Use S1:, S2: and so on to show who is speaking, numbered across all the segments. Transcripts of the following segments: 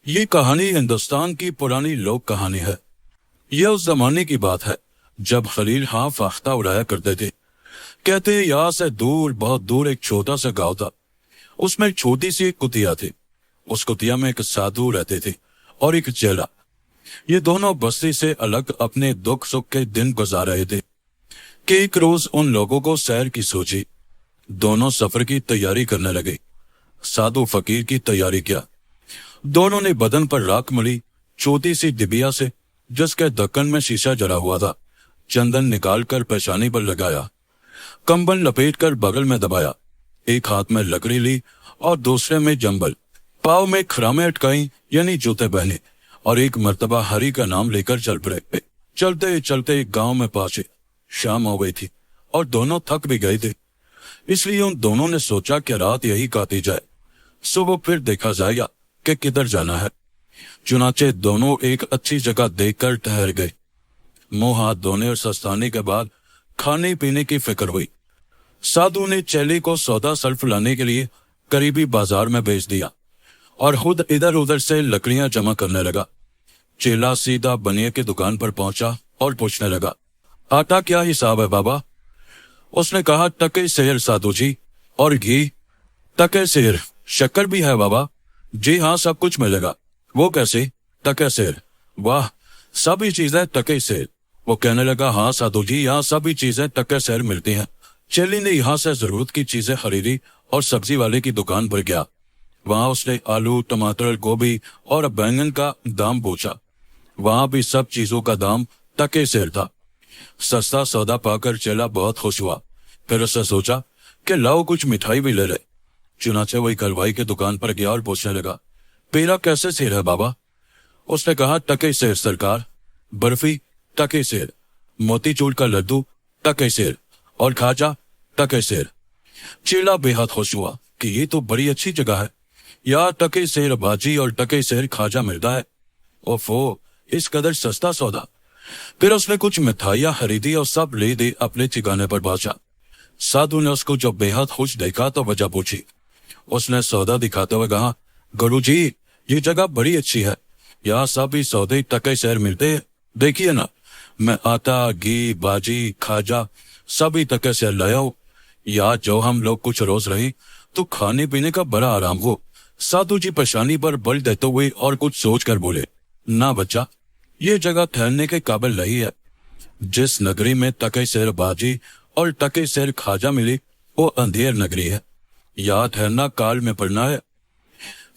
S1: ये कहानी हिंदुस्तान की पुरानी लोक कहानी है। यह उस जमाने की बात है जब खलील हाँ फाख्ता उड़ाया करते थे। कहते हैं यहाँ से दूर, बहुत दूर एक छोटा सा गांव था। उसमें एक छोटी सी एक कुतिया थी। उस कुतिया में एक साधु रहते थे और एक चेला। ये दोनों बस्ती से अलग अपने दुख सुख के दिन गुजार रहे थे कि एक रोज उन लोगों को सैर की सोची। दोनों सफर की तैयारी करने लगे। साधु फकीर की तैयारी किया। दोनों ने बदन पर राख मली। छोटी सी डिबिया से, जिसके ढक्कन में शीशा जला हुआ था, चंदन निकालकर पेशानी पर लगाया। कंबल लपेटकर बगल में दबाया। एक हाथ में लकड़ी ली और दूसरे में जंबल। पाँव में खरामे अटकाई यानी जूते पहने और एक मर्तबा हरि का नाम लेकर चल पड़े। चलते चलते गांव में पहुंचे। शाम हो गई थी और दोनों थक भी गए थे। इसलिए उन दोनों ने सोचा कि रात यही काटी जाए, सुबह फिर देखा जाएगा कि किधर जाना है। चुनाचे दोनों एक अच्छी जगह देखकर ठहर गए। मुंह हाथ धोने और सस्ताने के बाद खाने पीने की फिक्र हुई। साधु ने चेले को सौदा सल्फ लाने के लिए करीबी बाजार में भेज दिया और खुद इधर उधर से लकड़ियां जमा करने लगा। चेला सीधा बनिए की दुकान पर पहुंचा और पूछने लगा, आटा क्या हिसाब है बाबा? उसने कहा, टके सेर साधु जी। और घी? टके सेर। शक्कर भी है बाबा? जी हाँ, सब कुछ मिलेगा। वो कैसे? टके सेर। वाह, सभी चीजें टके सेर। वो कहने लगा, हाँ साधु जी, यहाँ सभी चीजें टके सेर मिलती हैं। चेली ने यहाँ से जरूरत की चीजें खरीदी और सब्जी वाले की दुकान पर गया। वहां उसने आलू, टमाटर, गोभी और बैंगन का दाम पूछा। वहां भी सब चीजों का दाम टके सेर था। सस्ता सौदा पाकर चेला बहुत खुश हुआ। फिर उसने सोचा कि लाओ कुछ मिठाई भी ले ले। चुनाचे वही कलवाई की दुकान पर गया और पूछने लगा, पेड़ा कैसे सेर है बाबा? उसने कहा, टके सेर सरकार। बर्फी? टके सेर। मोतीचूर का लड्डू? टके सेर। और खाजा? टके सेर। चेला बेहद खुश हुआ कि ये तो बड़ी अच्छी जगह है। यहाँ टके सेर भाजी और टके सेर खाजा मिलता है। ओफो, इस कदर सस्ता सौदा। फिर उसने कुछ मिठाइयां खरीदी और सब ले दे अपने ठिकाने पर पहुंचा। साधु ने उसको जब बेहद खुश देखा तो वजह पूछी। उसने सौदा दिखाते हुए कहा, गुरु जी, ये जगह बड़ी अच्छी है। यहाँ सभी सौदे टके सेर मिलते हैं। देखिए ना, मैं आटा, घी, भाजी, खाजा सभी टके सेर लाया हूँ। यहाँ जो हम लोग कुछ रोज रहे तो खाने पीने का बड़ा आराम हो। साधु जी परेशानी पर बल देते हुए और कुछ सोच कर बोले, ना बच्चा, ये जगह ठहरने के काबिल नहीं है। जिस नगरी में टके सेर भाजी और टके सेर खाजा मिली वो अंधेर नगरी है। यहाँ ठहरना काल में पड़ना है।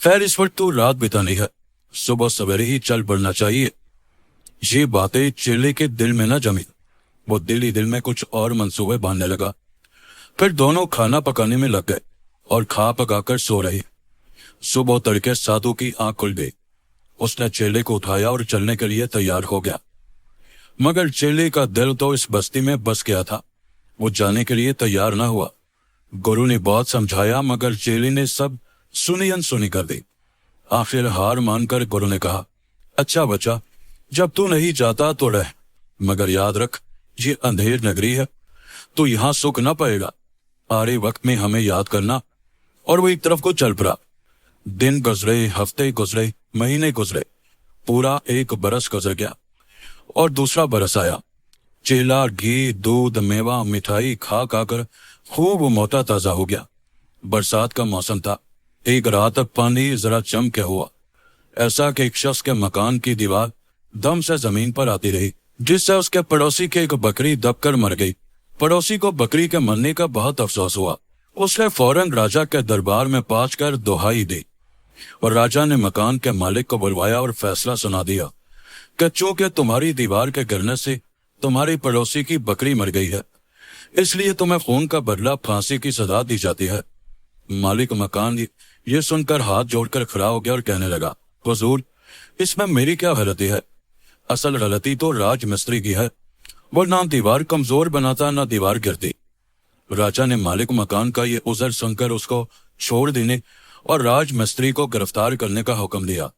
S1: खैर, इस वक्त तो रात बितानी है, सुबह सवेरे ही चल पड़ना चाहिए। ये बातें चेले के दिल में न जमी। वो दिल ही दिल में कुछ और मंसूबे बांधने लगा। फिर दोनों खाना पकाने में लग गए और खा पकाकर सो रहे। सुबह तड़के साधु की आंख खुल गई। उसने चेले को उठाया और चलने के लिए तैयार हो गया। मगर चेले का दिल तो इस बस्ती में बस गया था। वो जाने के लिए तैयार न हुआ। गुरु ने बहुत समझाया मगर चेले ने सब सुनी अनसुनी कर दी। आखिर हार मानकर गुरु ने कहा, अच्छा बच्चा, जब तू नहीं जाता तो रह, मगर याद रख ये अंधेर नगरी है, तो यहाँ सुख न पाएगा। आरे वक्त में हमें याद करना। और वो एक तरफ को चल पड़ा। दिन गुजरे, हफ्ते गुजरे, महीने गुजरे, पूरा एक बरस गुजर गया और दूसरा बरस आया। चेला घी, दूध, मेवा, मिठाई खा खाकर खूब मोटा ताजा हो गया। बरसात का मौसम था। एक रात पानी जरा चम के हुआ, ऐसा कि एक शख्स के मकान की दीवार दम से जमीन पर आती रही, जिससे उसके पड़ोसी की एक बकरी दबकर मर गई। पड़ोसी को बकरी के मरने का बहुत अफसोस हुआ। उसने फौरन राजा के दरबार में पहुंचकर दुहाई दी और राजा ने मकान के मालिक को बुलवाया और फैसला सुना दिया कि चूंकि तुम्हारी दीवार के गिरने से तुम्हारी पड़ोसी की बकरी मर गई है, इसलिए तुम्हें खून का बदला फांसी की सजा दी जाती है। मालिक मकान ये सुनकर हाथ जोड़कर खड़ा हो गया और कहने लगा, हुजूर, इसमें मेरी क्या गलती है? असल गलती तो राजमिस्त्री की है। वो ना दीवार कमजोर बनाता ना दीवार गिरती। राजा ने मालिक मकान का ये उज़र सुनकर उसको छोड़ देने और राजमिस्त्री को गिरफ्तार करने का हुक्म दिया।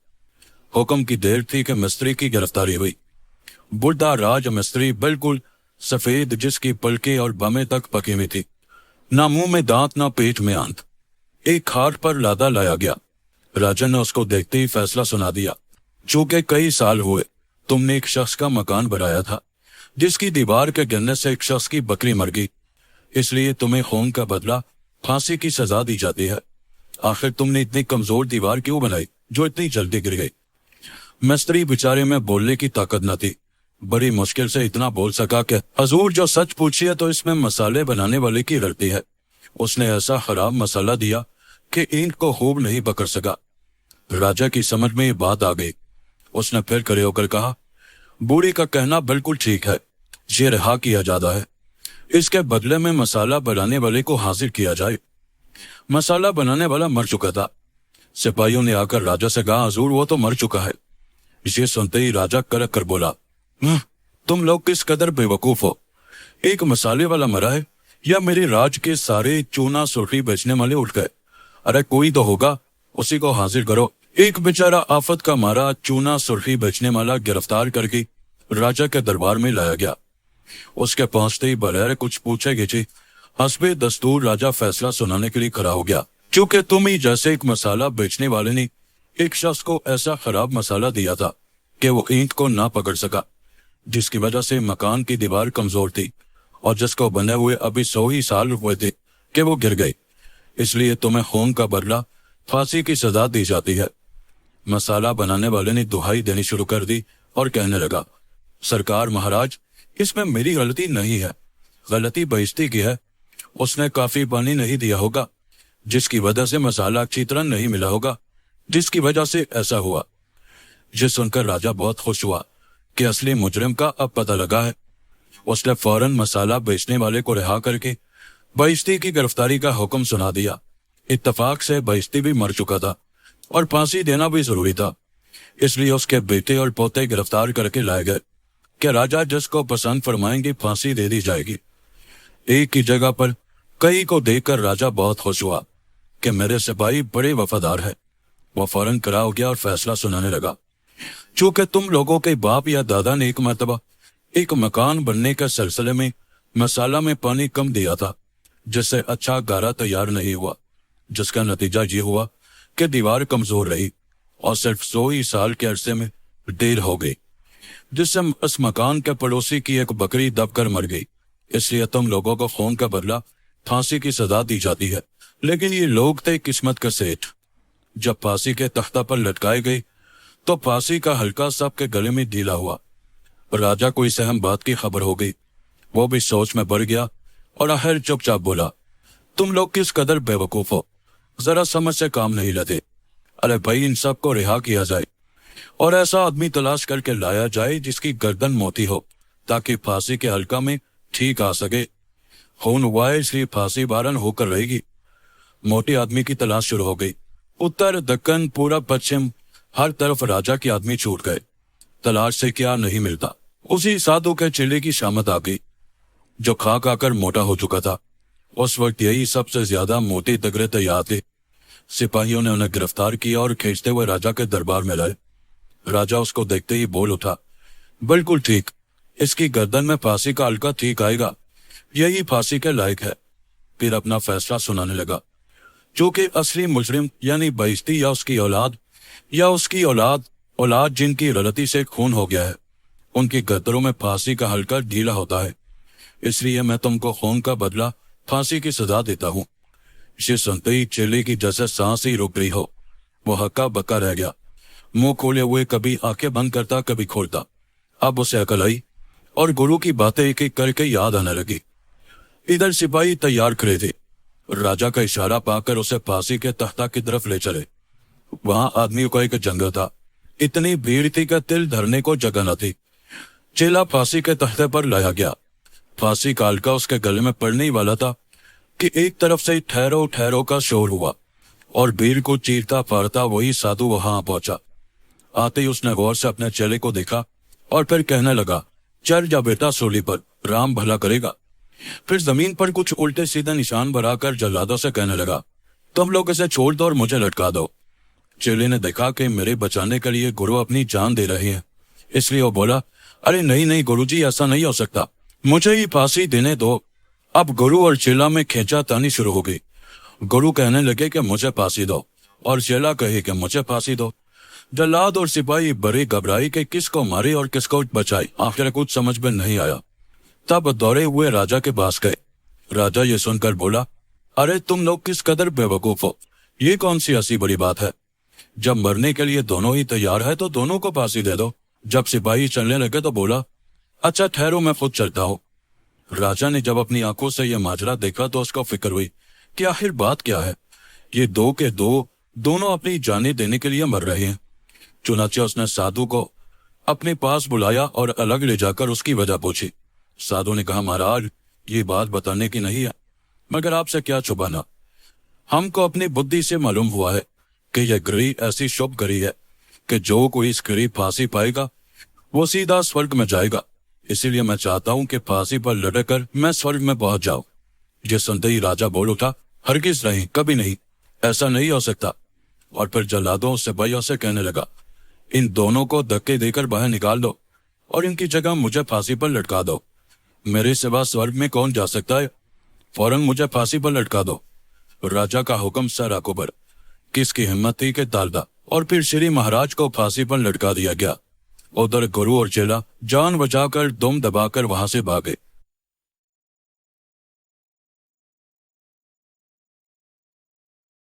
S1: हुक्म की देर थी कि मिस्त्री की गिरफ्तारी हुई। बुढ़ा राजमिस्त्री बिल्कुल सफेद, जिसकी पलकें और बमें तक पकी हुई थी, ना मुंह में दांत ना पेट में आंत। एक खाट पर लादा लाया गया। राजा ने उसको देखते ही फैसला सुना दिया। चूंकि कई साल हुए तुमने एक शख्स का मकान बनाया था जिसकी दीवार के गिरने से एक शख्स की बकरी मर गई, इसलिए तुम्हें खून का बदला फांसी की सजा दी जाती है। आखिर तुमने इतनी कमजोर दीवार क्यों बनाई जो इतनी जल्दी गिर गई? मिस्त्री बेचारे में बोलने की ताकत न थी। बड़ी मुश्किल से इतना बोल सका कि हजूर जो सच पूछिए तो इसमें मसाले बनाने वाले की गलती है। उसने ऐसा खराब मसाला दिया कि ईंट को खूब नहीं पकड़ सका। राजा की समझ में ये बात आ गई। उसने फिर खड़े होकर कहा, बूढ़ी का कहना बिल्कुल ठीक है, ये रिहा किया जाता है। इसके बदले में मसाला बनाने वाले को हाजिर किया जाए। मसाला बनाने वाला मर चुका था। सिपाहियों ने आकर राजा से कहा, हजूर वो तो मर चुका है। इसे सुनते ही राजा कड़क कर बोला, तुम लोग किस कदर बेवकूफ हो। एक मसाले वाला मरा है या मेरे राज के सारे चूना सुर्खी बेचने वाले उठ गए? अरे कोई तो होगा, उसी को हाजिर करो। एक बेचारा आफत का मारा चूना सुर्खी बेचने वाला गिरफ्तार करके राजा के दरबार में लाया गया। उसके पहुंचते ही बगैर कुछ पूछे गिछे हस्बे दस्तूर राजा फैसला सुनाने के लिए खड़ा हो गया। क्योंकि तुम ही जैसे एक मसाला बेचने वाले ने एक शख्स को ऐसा खराब मसाला दिया था कि वो ईंट को ना पकड़ सका, जिसकी वजह से मकान की दीवार कमजोर थी और जिसको बने हुए अभी 100 ही साल हुए थे कि वो गिर गई। इसलिए तुम्हें खून का बदला फांसी की सजा दी जाती है। मसाला बनाने वाले ने दुहाई देनी शुरू कर दी और कहने लगा, सरकार महाराज, इसमें मेरी गलती नहीं है, गलती बेइज्जती की है। उसने काफी पानी नहीं दिया होगा, जिसकी वजह से मसाला अच्छी तरह नहीं मिला होगा, जिसकी वजह से ऐसा हुआ। ये सुनकर राजा बहुत खुश हुआ कि असली मुजरिम का अब पता लगा है। उसने फौरन मसाला बेचने वाले को रिहा करके बेइज्जती की गिरफ्तारी का हुक्म सुना दिया। इत्तफाक से बेइज्जती भी मर चुका था और फांसी देना भी जरूरी था, इसलिए उसके बेटे और पोते गिरफ्तार करके लाए गए कि राजा जिसको पसंद फरमाएंगे फांसी दे दी जाएगी। एक ही जगह पर कई को देखकर राजा बहुत खुश हुआ कि मेरे सिपाही बड़े वफादार है। वह फौरन खड़ा हो गया और फैसला सुनाने लगा, चूंकि तुम लोगों के बाप या दादा ने एक मरतबा एक मकान बनने के सिलसिले में मसाला में पानी कम दिया था, जिससे अच्छा गारा तैयार नहीं हुआ, जिसका नतीजा ये हुआ कि दीवार कमजोर रही और सिर्फ 100 ही साल के अरसे में देर हो गई, जिससे उस मकान के पड़ोसी की एक बकरी दबकर मर गई। इसलिए तुम लोगों को खून का बदला फांसी की सजा दी जाती है। लेकिन ये लोग थे किस्मत के सेठ। जब फांसी के तख्ता पर लटकाए गए तो फांसी का हल्का सबके गले में ढीला हुआ। राजा को इस अहम बात की खबर हो गई। वो भी सोच में बढ़ गया और आखिर चुपचाप बोला, तुम लोग किस कदर बेवकूफ हो, जरा समझ से काम नहीं लेते। अरे भाई, इन सब को रिहा किया जाए और ऐसा आदमी तलाश करके लाया जाए जिसकी गर्दन मोटी हो, ताकि फांसी के हल्का में ठीक आ सके। खून हुआ है इसलिए फांसी बारन होकर रहेगी। मोटे आदमी की तलाश शुरू हो गई। उत्तर, दक्कन, पूरब, पश्चिम, हर तरफ राजा के आदमी छूट गए। तलाश से क्या नहीं मिलता। उसी साधु के चेले की शामत आ गई, जो खा खाकर मोटा हो चुका था। उस वक्त यही सबसे ज्यादा मोटे तगड़े तैयार थे। सिपाहियों ने उन्हें गिरफ्तार किया और खींचते हुए राजा के दरबार में लाए। राजा उसको देखते ही बोल उठा, बिल्कुल ठीक, इसकी गर्दन में फांसी का हल्का ठीक आएगा, यही फांसी के लायक है। फिर अपना फैसला सुनाने लगा, चूंकि असली मुजरिम यानी बेइज्जती या उसकी औलाद जिनकी गलती से खून हो गया है, उनकी गर्दनों में फांसी का हल्का ढीला होता है। इसलिए मैं तुमको खून का बदला फांसी की सजा देता हूँ। इसे सुनते ही चेले की जैसे सांस ही रुक गई हो। वो हक्का बक्का रह गया, मुंह खोले हुए कभी आंखें बंद करता कभी खोलता। अब उसे अकल आई और गुरु की बातें एक एक करके याद आने लगी। इधर सिपाही तैयार खड़े थे। राजा का इशारा पाकर उसे फांसी के तख्ता की तरफ ले चले। वहां आदमियों का एक जंगल था। इतनी भीड़ थी कि तिल धरने को जगह न थी। चेला फांसी के तख्ते पर लाया गया। फांसी का हल्का उसके गले में पड़ने ही वाला था कि एक तरफ से ठहरो ठहरो का शोर हुआ और भीड़ को चीरता फाड़ता वही साधु वहां पहुंचा। आते ही उसने गौर से अपने चेले को देखा और फिर कहने लगा, चल जा बेटा सूली पर, राम भला करेगा। फिर जमीन पर कुछ उल्टे सीधे निशान बनाकर जल्लादों से कहने लगा, तुम लोग इसे छोड़ दो और मुझे लटका दो। चेले ने देखा कि मेरे बचाने के लिए गुरु अपनी जान दे रहे हैं, इसलिए वो बोला, अरे नहीं नहीं गुरुजी, ऐसा नहीं हो सकता, मुझे ही फांसी देने दो। अब गुरु और चेला में खींचातानी शुरू हो गई। गुरु कहने लगे कि मुझे फांसी दो और चेला कहे कि मुझे फांसी दो। जल्लाद और सिपाही बड़ी घबराई कि किसको मारे और किसको बचाई। आखिर कुछ समझ में नहीं आया। तब दौड़े हुए राजा के पास गए। राजा ये सुनकर बोला, अरे तुम लोग किस कदर बेवकूफ हो, ये कौन सी ऐसी बड़ी बात है। जब मरने के लिए दोनों ही तैयार है तो दोनों को फांसी दे दो। जब सिपाही चलने लगे तो बोला, अच्छा ठहरो, मैं खुद चलता हूँ। राजा ने जब अपनी आंखों से यह माजरा देखा तो उसको फिक्र हुई कि आखिर बात क्या है। ये दो के दो दोनों अपनी जानें देने के लिए मर रहे हैं। चुनाचे उसने साधु को अपने पास बुलाया और अलग ले जाकर उसकी वजह पूछी। साधु ने कहा, महाराज ये बात बताने की नहीं है, मगर आपसे क्या छुपाना। हमको अपनी बुद्धि से मालूम हुआ है कि यह घड़ी ऐसी शुभ घड़ी है कि जो कोई इस घड़ी फांसी पाएगा वो सीधा स्वर्ग में जाएगा। इसीलिए मैं चाहता हूं कि फांसी पर लटक मैं स्वर्ग में पहुंच जाऊं। ये सुनते ही राजा बोल उठा, हरगिज नहीं, कभी नहीं, ऐसा नहीं हो सकता। और फिर जल्लादों सिपाहियों से कहने लगा, इन दोनों को धक्के देकर बाहर निकाल दो और इनकी जगह मुझे फांसी पर लटका दो। मेरे सिवा स्वर्ग में कौन जा सकता है, फौरन मुझे फांसी पर लटका दो। राजा का हुक्म सर अकबर, किसकी हिम्मत थी कि टालता, और फिर श्री महाराज को फांसी पर लटका दिया गया। उधर गुरु और चेला जान बचाकर दुम दबाकर वहां से भागे।